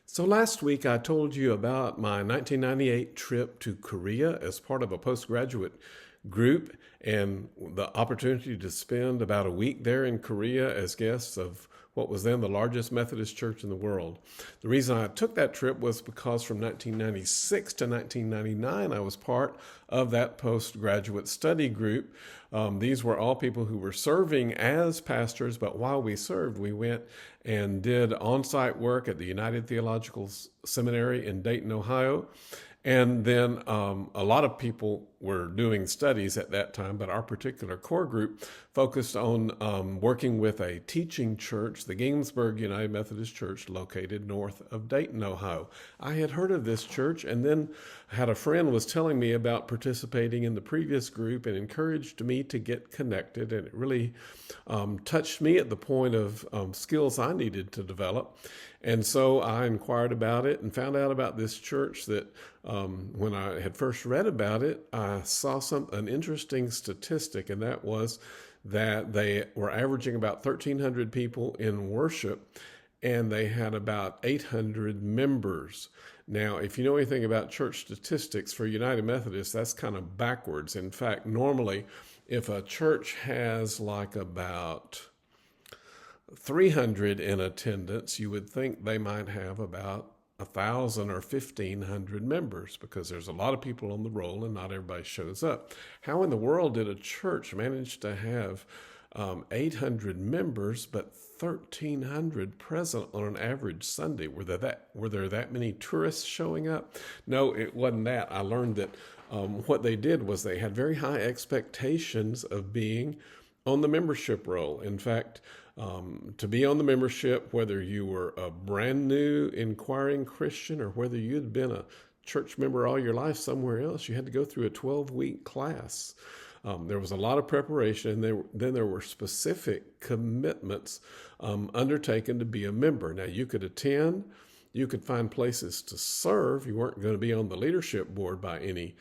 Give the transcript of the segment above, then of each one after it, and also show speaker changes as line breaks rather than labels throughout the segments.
So last week I told you about my 1998 trip to Korea as part of a postgraduate group and the opportunity to spend about a week there in Korea as guests of what was then the largest Methodist church in the world. The reason I took that trip was because from 1996 to 1999 I was part of that postgraduate study group. These were all people who were serving as pastors, but while we served, we went and did on-site work at the United Theological Seminary in Dayton, Ohio. And then a lot of people were doing studies at that time, but our particular core group focused on working with a teaching church, the Ginghamsburg United Methodist Church, located north of Dayton, Ohio. I had heard of this church and then had a friend was telling me about participating in the previous group and encouraged me to get connected. And it really touched me at the point of skills I needed to develop. And so I inquired about it and found out about this church that when I had first read about it, I saw an interesting statistic, and that was that they were averaging about 1,300 people in worship, and they had about 800 members. Now, if you know anything about church statistics for United Methodist, that's kind of backwards. In fact, normally, if a church has like about 300 in attendance, you would think they might have about 1,000 or 1,500 members because there's a lot of people on the roll and not everybody shows up. How in the world did a church manage to have 800 members but 1,300 present on an average Sunday? Were there that many tourists showing up? No, it wasn't that. I learned that what they did was they had very high expectations of being on the membership roll. In fact, to be on the membership, whether you were a brand new inquiring Christian or whether you'd been a church member all your life somewhere else, you had to go through a 12-week class. There was a lot of preparation, and then there were specific commitments undertaken to be a member. Now, you could attend, you could find places to serve. You weren't going to be on the leadership board by any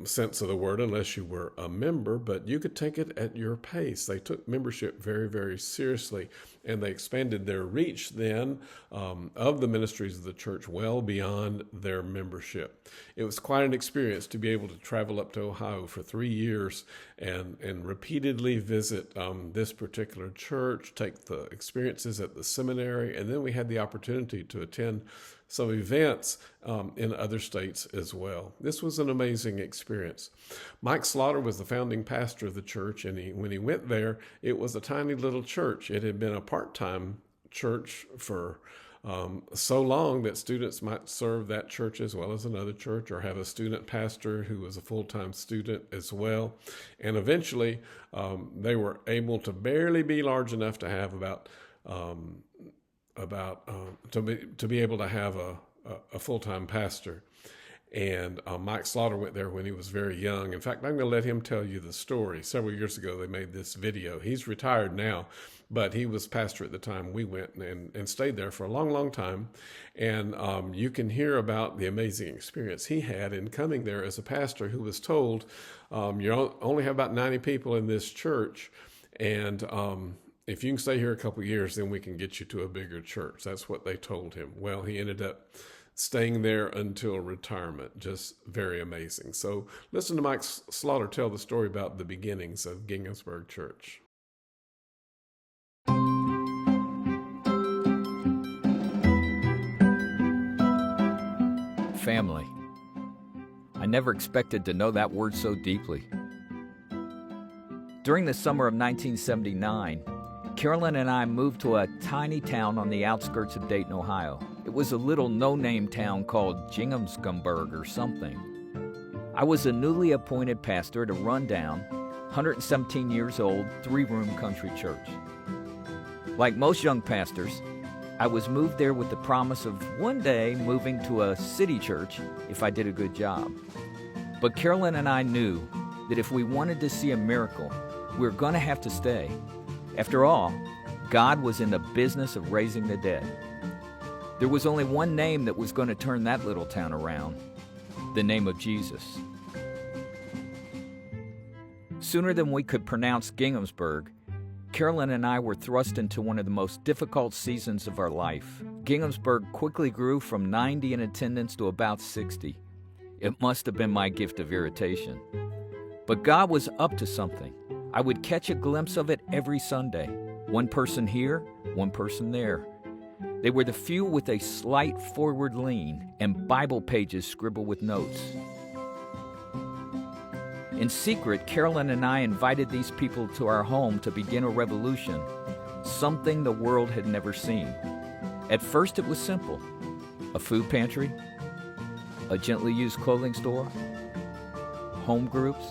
sense of the word unless you were a member, but you could take it at your pace. They took membership very, very seriously, and they expanded their reach then of the ministries of the church well beyond their membership. It was quite an experience to be able to travel up to Ohio for 3 years and repeatedly visit this particular church, take the experiences at the seminary, and then we had the opportunity to attend some events in other states as well. This was an amazing experience. Mike Slaughter was the founding pastor of the church, and when he went there, it was a tiny little church. It had been a part-time church for so long that students might serve that church as well as another church or have a student pastor who was a full-time student as well. And eventually, they were able to barely be large enough to have to be able to have a full-time pastor. And Mike Slaughter went there when he was very young. In fact, I'm going to let him tell you the story. Several years ago, they made this video. He's retired now, but he was pastor at the time we went and stayed there for a long, long time. And you can hear about the amazing experience he had in coming there as a pastor who was told, you only have about 90 people in this church, and if you can stay here a couple of years, then we can get you to a bigger church. That's what they told him. Well, he ended up staying there until retirement. Just very amazing. So listen to Mike Slaughter tell the story about the beginnings of Ginghamsburg Church.
Family. I never expected to know that word so deeply. During the summer of 1979, Carolyn and I moved to a tiny town on the outskirts of Dayton, Ohio. It was a little no-name town called Ginghamsburg or something. I was a newly appointed pastor at a rundown, 117 years old, 3-room country church. Like most young pastors, I was moved there with the promise of one day moving to a city church if I did a good job. But Carolyn and I knew that if we wanted to see a miracle, we were going to have to stay. After all, God was in the business of raising the dead. There was only one name that was going to turn that little town around, the name of Jesus. Sooner than we could pronounce Ginghamsburg, Carolyn and I were thrust into one of the most difficult seasons of our life. Ginghamsburg quickly grew from 90 in attendance to about 60. It must have been my gift of irritation. But God was up to something. I would catch a glimpse of it every Sunday. One person here, one person there. They were the few with a slight forward lean and Bible pages scribbled with notes. In secret, Carolyn and I invited these people to our home to begin a revolution, something the world had never seen. At first, it was simple. A food pantry, a gently used clothing store, home groups.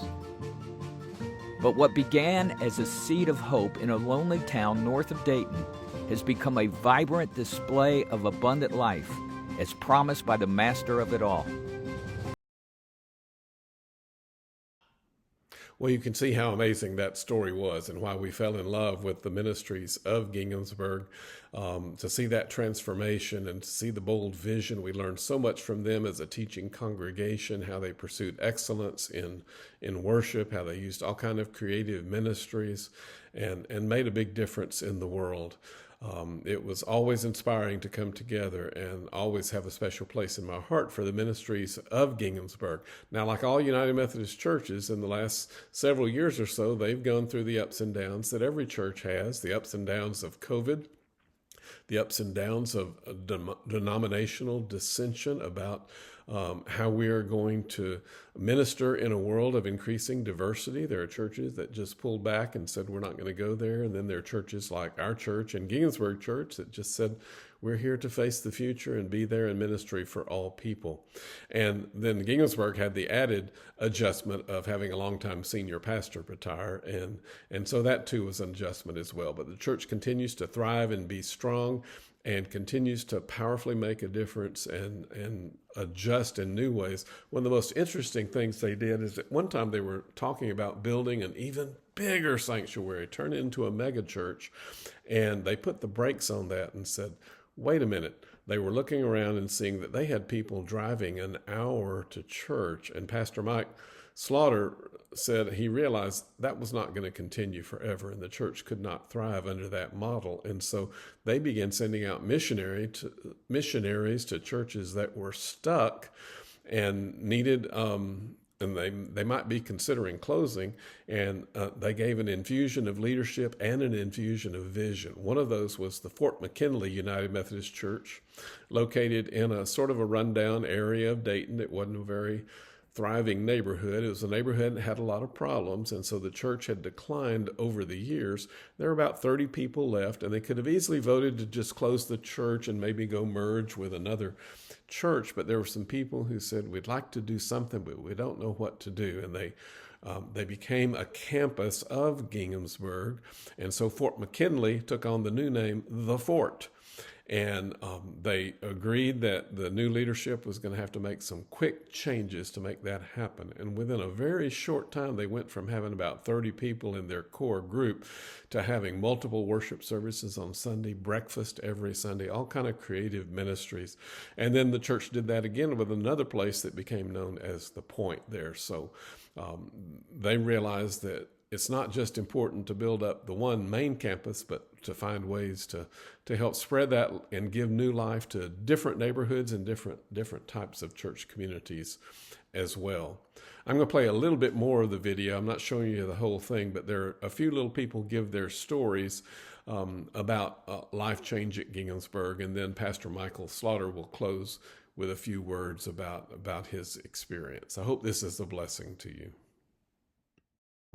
But what began as a seed of hope in a lonely town north of Dayton has become a vibrant display of abundant life, as promised by the master of it all.
Well, you can see how amazing that story was and why we fell in love with the ministries of Ginghamsburg. To see that transformation and to see the bold vision, we learned so much from them as a teaching congregation, how they pursued excellence in worship, how they used all kind of creative ministries and made a big difference in the world. It was always inspiring to come together and always have a special place in my heart for the ministries of Ginghamsburg. Now, like all United Methodist churches in the last several years or so, they've gone through the ups and downs that every church has, the ups and downs of COVID, the ups and downs of denominational dissension about how we are going to minister in a world of increasing diversity. There are churches that just pulled back and said, we're not going to go there. And then there are churches like our church and Ginghamsburg Church that just said, we're here to face the future and be there in ministry for all people. And then Ginghamsburg had the added adjustment of having a longtime senior pastor retire. And so that too was an adjustment as well. But the church continues to thrive and be strong and continues to powerfully make a difference and adjust in new ways. One of the most interesting things they did is that one time they were talking about building an even bigger sanctuary, turn it into a mega church, and they put the brakes on that and said, wait a minute. They were looking around and seeing that they had people driving an hour to church, and Pastor Mike Slaughter said he realized that was not going to continue forever, and the church could not thrive under that model. And so they began sending out missionaries to churches that were stuck and needed, and they might be considering closing. And they gave an infusion of leadership and an infusion of vision. One of those was the Fort McKinley United Methodist Church, located in a sort of a rundown area of Dayton. It wasn't a very thriving neighborhood. It was a neighborhood that had a lot of problems, and so the church had declined over the years. There were about 30 people left, and they could have easily voted to just close the church and maybe go merge with another church, but there were some people who said, we'd like to do something, but we don't know what to do, and they became a campus of Ginghamsburg, and so Fort McKinley took on the new name, The Fort. And they agreed that the new leadership was going to have to make some quick changes to make that happen. And within a very short time, they went from having about 30 people in their core group to having multiple worship services on Sunday, breakfast every Sunday, all kind of creative ministries. And then the church did that again with another place that became known as The Point there. So they realized that it's not just important to build up the one main campus, but to find ways to help spread that and give new life to different neighborhoods and different types of church communities as well. I'm going to play a little bit more of the video. I'm not showing you the whole thing, but there are a few little people give their stories about life change at Ginghamsburg, and then Pastor Michael Slaughter will close with a few words about his experience. I hope this is a blessing to you.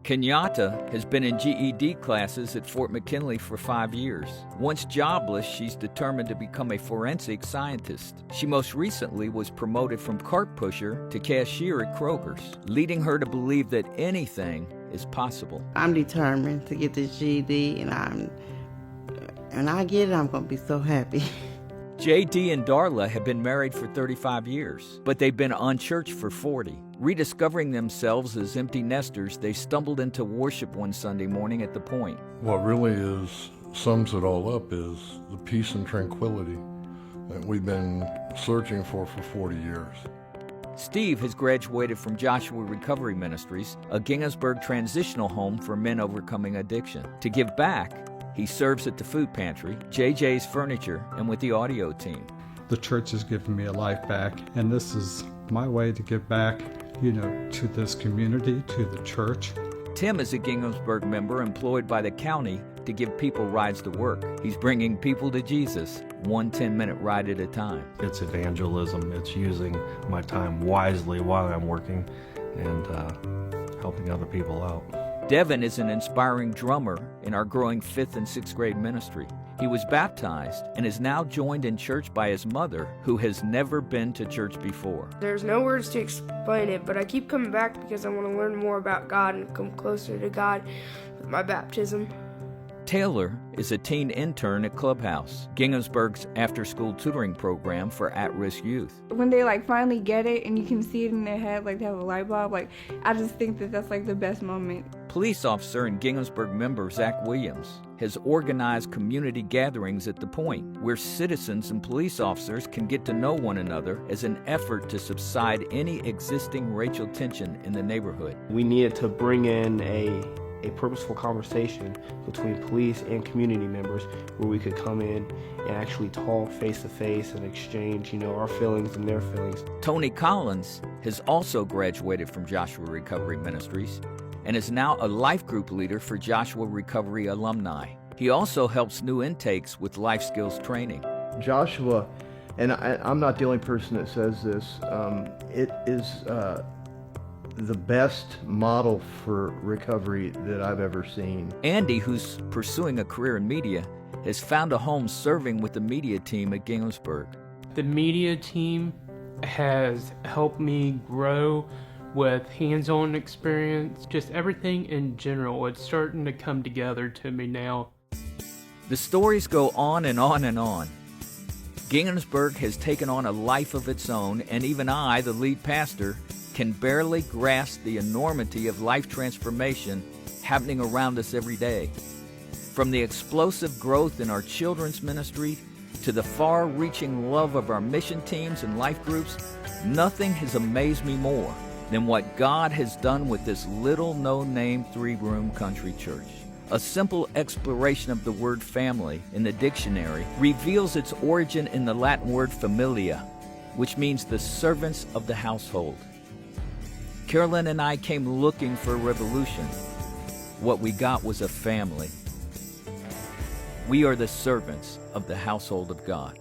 Kenyatta has been in GED classes at Fort McKinley for 5 years. Once jobless, she's determined to become a forensic scientist. She most recently was promoted from cart pusher to cashier at Kroger's, leading her to believe that anything is possible.
I'm determined to get this GED, and I get it, I'm going to be so happy.
JD and Darla have been married for 35 years, but they've been unchurched for 40. Rediscovering themselves as empty nesters, they stumbled into worship one Sunday morning at the Point.
What really sums it all up is the peace and tranquility that we've been searching for 40 years.
Steve has graduated from Joshua Recovery Ministries, a Ginghamsburg transitional home for men overcoming addiction. To give back, He serves at the food pantry, JJ's Furniture, and with the audio team.
The church has given me a life back, and this is my way to give back, to this community, to the church.
Tim is a Ginghamsburg member employed by the county to give people rides to work. He's bringing people to Jesus, one 10-minute ride at a time.
It's evangelism. It's using my time wisely while I'm working and helping other people out.
Devin is an inspiring drummer in our growing 5th and 6th grade ministry. He was baptized and is now joined in church by his mother, who has never been to church before.
There's no words to explain it, but I keep coming back because I want to learn more about God and come closer to God with my baptism.
Taylor is a teen intern at Clubhouse, Ginghamsburg's after-school tutoring program for at-risk youth.
When they finally get it and you can see it in their head, they have a light bulb, I just think that that's the best moment.
Police officer and Ginghamsburg member Zach Williams has organized community gatherings at the Point, where citizens and police officers can get to know one another as an effort to subside any existing racial tension in the neighborhood.
We needed to bring in a purposeful conversation between police and community members where we could come in and actually talk face to face and exchange, our feelings and their feelings.
Tony Collins has also graduated from Joshua Recovery Ministries and is now a life group leader for Joshua Recovery alumni. He also helps new intakes with life skills training.
Joshua, and I'm not the only person that says this, it is the best model for recovery that I've ever seen.
Andy, who's pursuing a career in media, has found a home serving with the media team at Ginghamsburg.
The media team has helped me grow with hands-on experience, just everything in general. It's starting to come together to me now.
The stories go on and on and on. Ginghamsburg has taken on a life of its own, and even I, the lead pastor, can barely grasp the enormity of life transformation happening around us every day. From the explosive growth in our children's ministry to the far-reaching love of our mission teams and life groups, nothing has amazed me more than what God has done with this little no-name 3-room country church. A simple exploration of the word family in the dictionary reveals its origin in the Latin word familia, which means the servants of the household. Carolyn and I came looking for a revolution. What we got was a family. We are the servants of the household of God.